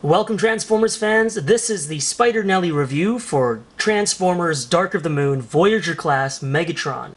Welcome Transformers fans, this is the Spidernellie review for Transformers Dark of the Moon Voyager class Megatron.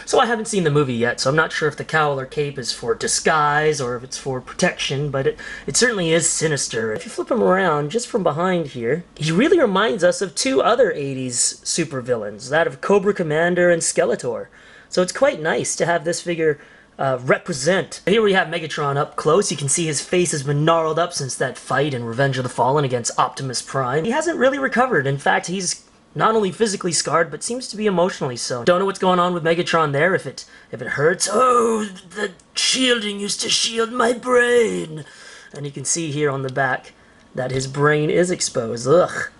So I haven't seen the movie yet, so I'm not sure if the cowl or cape is for disguise or if it's for protection, but it certainly is sinister. If you flip him around just from behind here, he really reminds us of two other 80s supervillains, that of Cobra Commander and Skeletor. So it's quite nice to have this figure represent. Here we have Megatron up close. You can see his face has been gnarled up since that fight in Revenge of the Fallen against Optimus Prime. He hasn't really recovered. In fact, he's not only physically scarred, but seems to be emotionally so. Don't know what's going on with Megatron there, if it hurts. Oh, the shielding used to shield my brain. And you can see here on the back that his brain is exposed. Ugh.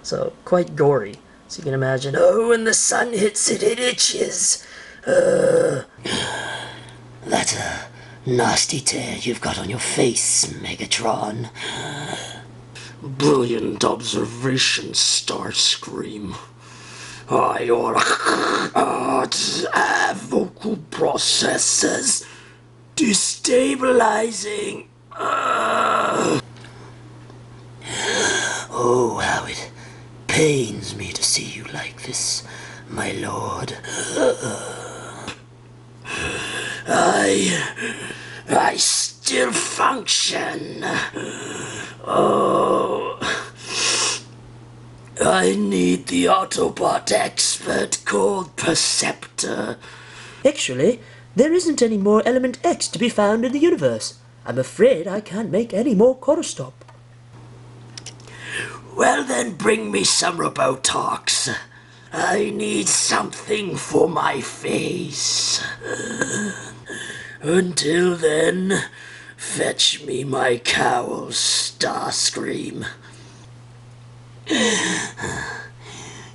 So, quite gory. So you can imagine, oh, when the sun hits it, it itches. That's a nasty tear you've got on your face, Megatron. Brilliant observation, Starscream. Your vocal processes destabilizing. Oh, how it pains me to see you like this, my lord. I still function. Oh, I need the Autobot expert called Perceptor. Actually, there isn't any more Element X to be found in the universe. I'm afraid I can't make any more Corostop. Well then, bring me some Robotox. I need something for my face. Until then, fetch me my cowl, Starscream.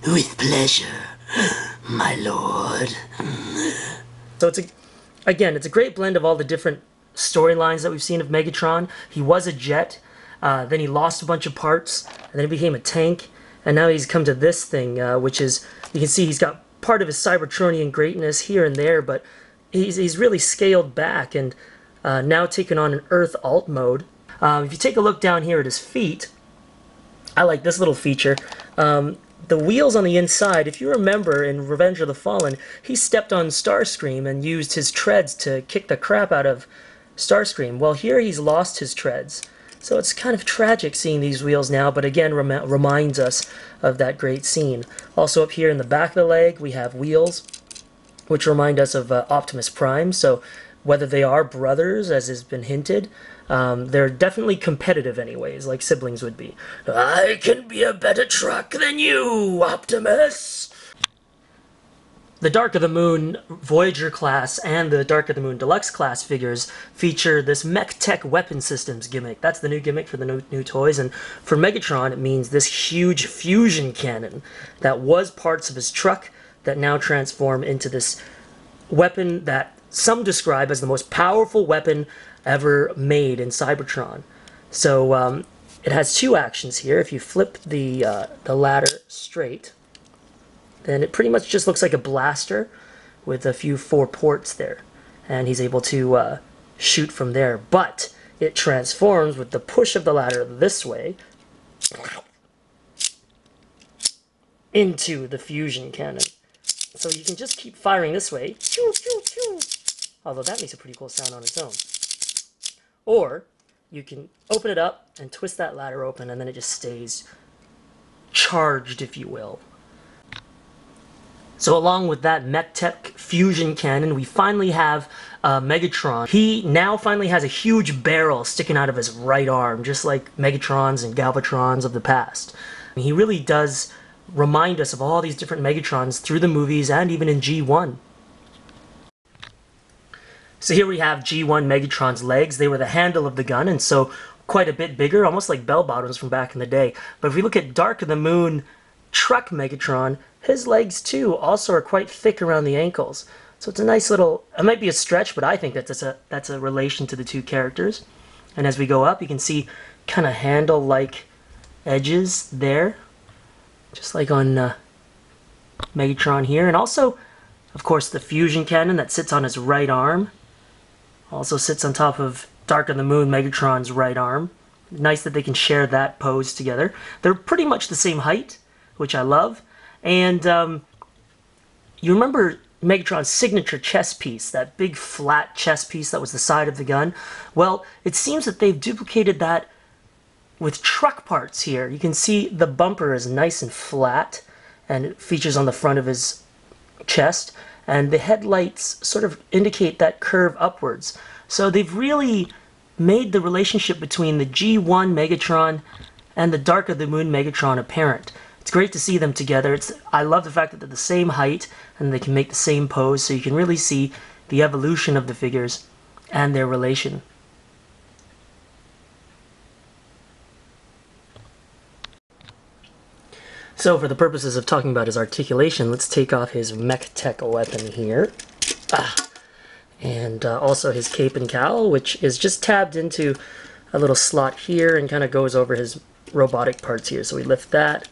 With pleasure, my lord. So it's a great blend of all the different storylines that we've seen of Megatron. He was a jet, then he lost a bunch of parts, and then he became a tank, and now he's come to this thing, which is, you can see he's got part of his Cybertronian greatness here and there, but he's really scaled back and now taken on an Earth alt mode. If you take a look down here at his feet, I like this little feature. The wheels on the inside, if you remember in Revenge of the Fallen, he stepped on Starscream and used his treads to kick the crap out of Starscream. Well, here he's lost his treads. So it's kind of tragic seeing these wheels now, but again reminds us of that great scene. Also up here in the back of the leg, we have wheels, which remind us of Optimus Prime. So whether they are brothers, as has been hinted, they're definitely competitive anyways, like siblings would be. I can be a better truck than you, Optimus! The Dark of the Moon Voyager class and the Dark of the Moon Deluxe class figures feature this Mech Tech Weapon Systems gimmick. That's the new gimmick for the new toys, and for Megatron it means this huge fusion cannon that was parts of his truck that now transform into this weapon that some describe as the most powerful weapon ever made in Cybertron. So it has two actions here. If you flip the ladder straight, then it pretty much just looks like a blaster with a few 4 ports there. And he's able to shoot from there. But it transforms with the push of the ladder this way into the fusion cannon. So you can just keep firing this way. Although that makes a pretty cool sound on its own. Or you can open it up and twist that ladder open, and then it just stays charged, if you will. So along with that Mech Tech fusion cannon, we finally have Megatron. He now finally has a huge barrel sticking out of his right arm, just like Megatrons and Galvatrons of the past. He really does remind us of all these different Megatrons through the movies and even in G1. So here we have G1 Megatron's legs. They were the handle of the gun, and so quite a bit bigger, almost like bell-bottoms from back in the day. But if we look at Dark of the Moon Truck Megatron, his legs too also are quite thick around the ankles. So it's a nice little, it might be a stretch, but I think that's a relation to the two characters. And as we go up, you can see kind of handle-like edges there, just like on Megatron here. And also, of course, the fusion cannon that sits on his right arm also sits on top of Dark of the Moon Megatron's right arm. Nice that they can share that pose together. They're pretty much the same height, which I love. And you remember Megatron's signature chest piece, that big flat chest piece that was the side of the gun? Well, it seems that they've duplicated that with truck parts here. You can see the bumper is nice and flat, and it features on the front of his chest, and the headlights sort of indicate that curve upwards. So they've really made the relationship between the G1 Megatron and the Dark of the Moon Megatron apparent. It's great to see them together. I love the fact that they're the same height and they can make the same pose, so you can really see the evolution of the figures and their relation. So for the purposes of talking about his articulation, let's take off his mech tech weapon here. And also his cape and cowl, which is just tabbed into a little slot here and kind of goes over his robotic parts here. So we lift that,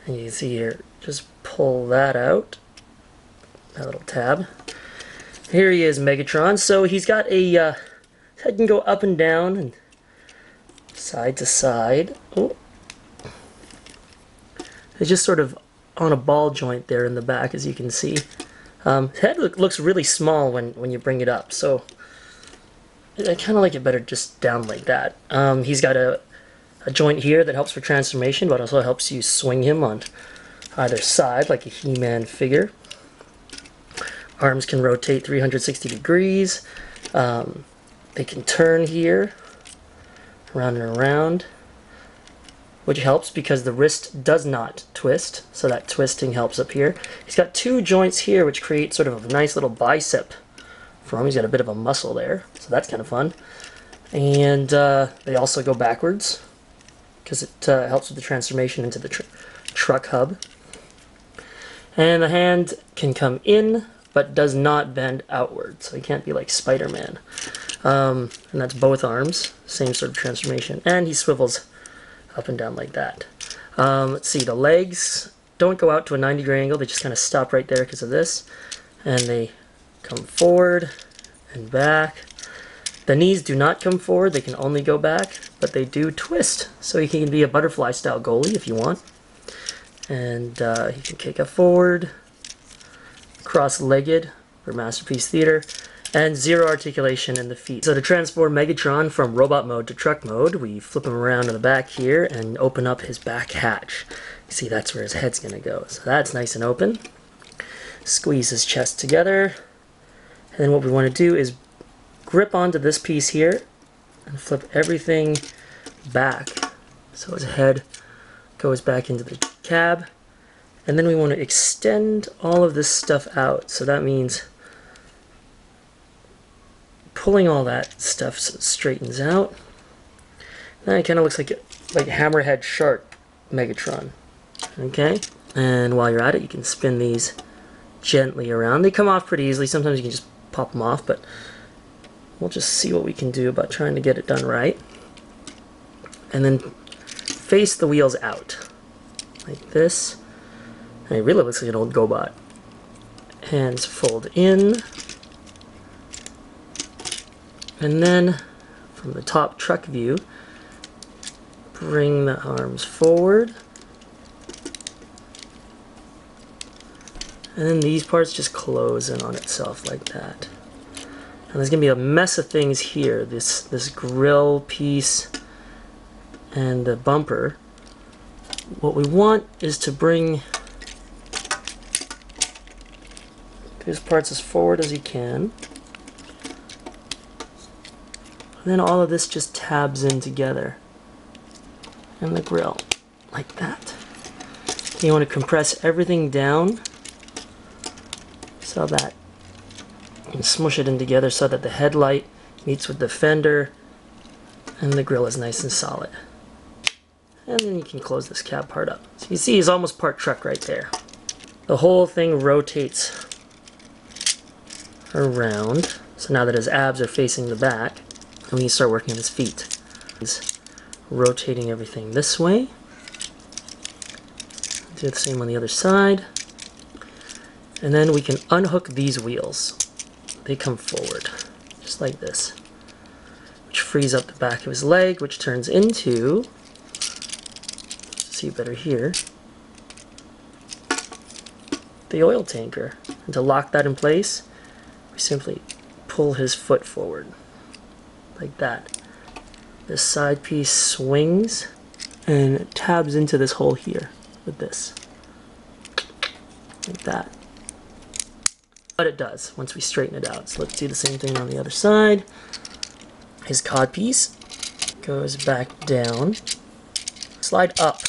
and you can see here, just pull that out, that little tab. Here he is, Megatron. So he's got a, his head can go up and down and side to side. Oh. It's just sort of on a ball joint there in the back, as you can see. His head looks really small when you bring it up, so I kind of like it better just down like that. He's got a joint here that helps for transformation, but also helps you swing him on either side like a He-Man figure. Arms can rotate 360 degrees. They can turn here, around and around, which helps because the wrist does not twist, so that twisting helps up here. He's got two joints here which create sort of a nice little bicep for him. He's got a bit of a muscle there, so that's kind of fun. And they also go backwards because it helps with the transformation into the truck hub. And the hand can come in but does not bend outward, so he can't be like Spider-Man. And that's both arms, same sort of transformation. And he swivels up and down like that. Let's see, the legs don't go out to a 90-degree angle, they just kind of stop right there because of this. And they come forward and back. The knees do not come forward, they can only go back, but they do twist. So he can be a butterfly style goalie if you want. And he can kick up forward, cross-legged for Masterpiece Theater, and zero articulation in the feet. So to transform Megatron from robot mode to truck mode, we flip him around in the back here and open up his back hatch. You see, that's where his head's gonna go. So that's nice and open. Squeeze his chest together. And then what we want to do is grip onto this piece here and flip everything back. So his head goes back into the cab. And then we want to extend all of this stuff out. So that means pulling all that stuff so it straightens out. Now it kind of looks like Hammerhead Shark Megatron. Okay, and while you're at it, you can spin these gently around. They come off pretty easily. Sometimes you can just pop them off, but we'll just see what we can do about trying to get it done right. And then face the wheels out like this. And it really looks like an old GoBot. Hands fold in. And then, from the top truck view, bring the arms forward. And then these parts just close in on itself like that. And there's going to be a mess of things here. This grill piece and the bumper. What we want is to bring these parts as forward as you can. And then all of this just tabs in together. And the grill, like that. You want to compress everything down so that you can smush it in together so that the headlight meets with the fender and the grill is nice and solid. And then you can close this cab part up. So you see he's almost part truck right there. The whole thing rotates around. So now that his abs are facing the back, and we can start working on his feet. He's rotating everything this way. Do the same on the other side. And then we can unhook these wheels. They come forward, just like this. Which frees up the back of his leg, which turns into, see better here, the oil tanker. And to lock that in place, we simply pull his foot forward, like that. This side piece swings and it tabs into this hole here with this, like that. But it does once we straighten it out. So let's do the same thing on the other side. His codpiece goes back down, slide up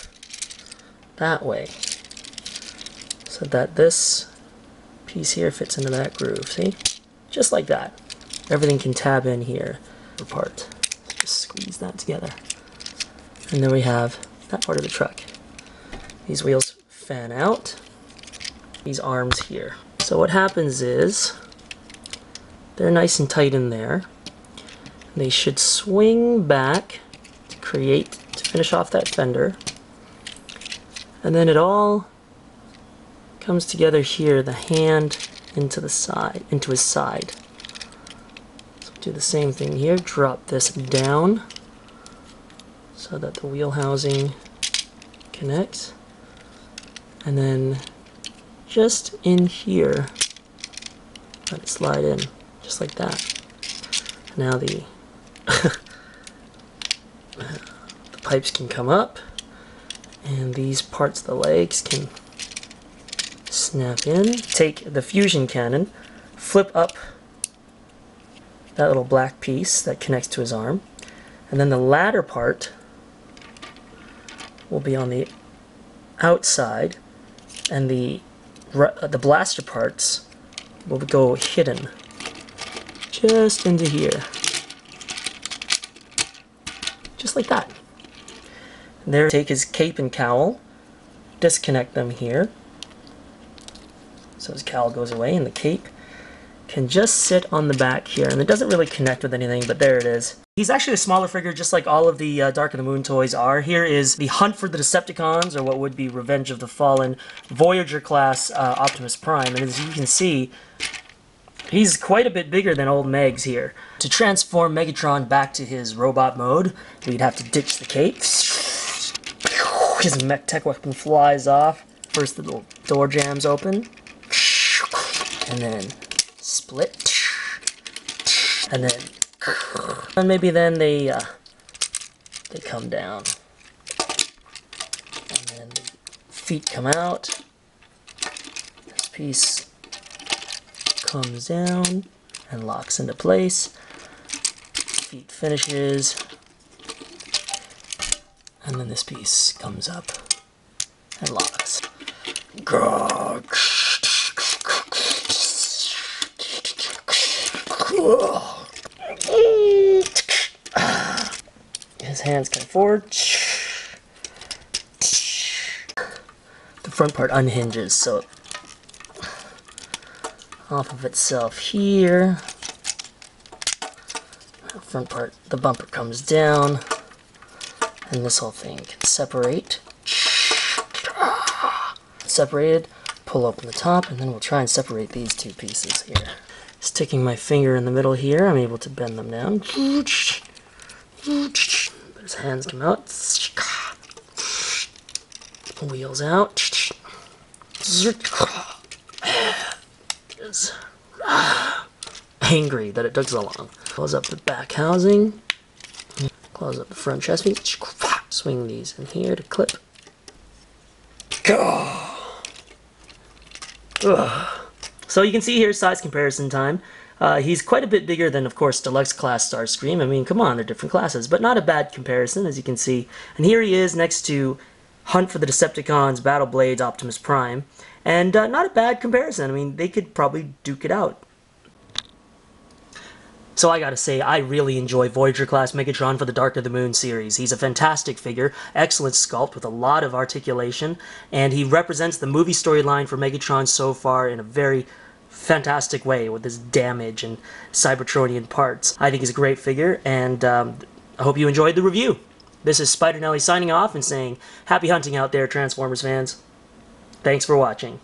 that way, so that this piece here fits into that groove, see? Just like that. Everything can tab in here apart. Just squeeze that together. And then we have that part of the truck. These wheels fan out, these arms here. So what happens is, they're nice and tight in there. They should swing back to finish off that fender. And then it all comes together here, the hand into his side. So do the same thing here, drop this down so that the wheel housing connects. And then just in here, let it slide in, just like that. Now the pipes can come up, and these parts of the legs can snap in. Take the fusion cannon, flip up that little black piece that connects to his arm, and then the ladder part will be on the outside, and the blaster parts will go hidden just into here, just like that. And there, take his cape and cowl, disconnect them here, so his cowl goes away, and the cape can just sit on the back here, and it doesn't really connect with anything, but there it is. He's actually a smaller figure, just like all of the Dark of the Moon toys are. Here is the Hunt for the Decepticons, or what would be Revenge of the Fallen, Voyager class Optimus Prime, and as you can see, he's quite a bit bigger than old Megs here. To transform Megatron back to his robot mode, we'd have to ditch the cape. His mech tech weapon flies off. First the little door jams open, and then split, and maybe then they come down, and then the feet come out. This piece comes down and locks into place. Feet finishes, and then this piece comes up and locks. His hands come forward. The front part unhinges, so off of itself here. The front part, the bumper comes down, and this whole thing can separate. Separated, pull open the top, and then we'll try and separate these two pieces here. Sticking my finger in the middle here, I'm able to bend them down. But his hands come out. Wheels out. Is angry that it took so long. Close up the back housing. Close up the front chest piece. Swing these in here to clip. So you can see here size comparison time. He's quite a bit bigger than, of course, Deluxe Class Starscream. I mean, come on, they're different classes, but not a bad comparison, as you can see. And here he is next to Hunt for the Decepticons, Battle Blades, Optimus Prime. And not a bad comparison. I mean, they could probably duke it out. So I gotta say, I really enjoy Voyager class Megatron for the Dark of the Moon series. He's a fantastic figure, excellent sculpt with a lot of articulation, and he represents the movie storyline for Megatron so far in a very fantastic way with his damage and Cybertronian parts. I think he's a great figure, and I hope you enjoyed the review. This is Spidernellie signing off and saying, happy hunting out there, Transformers fans. Thanks for watching.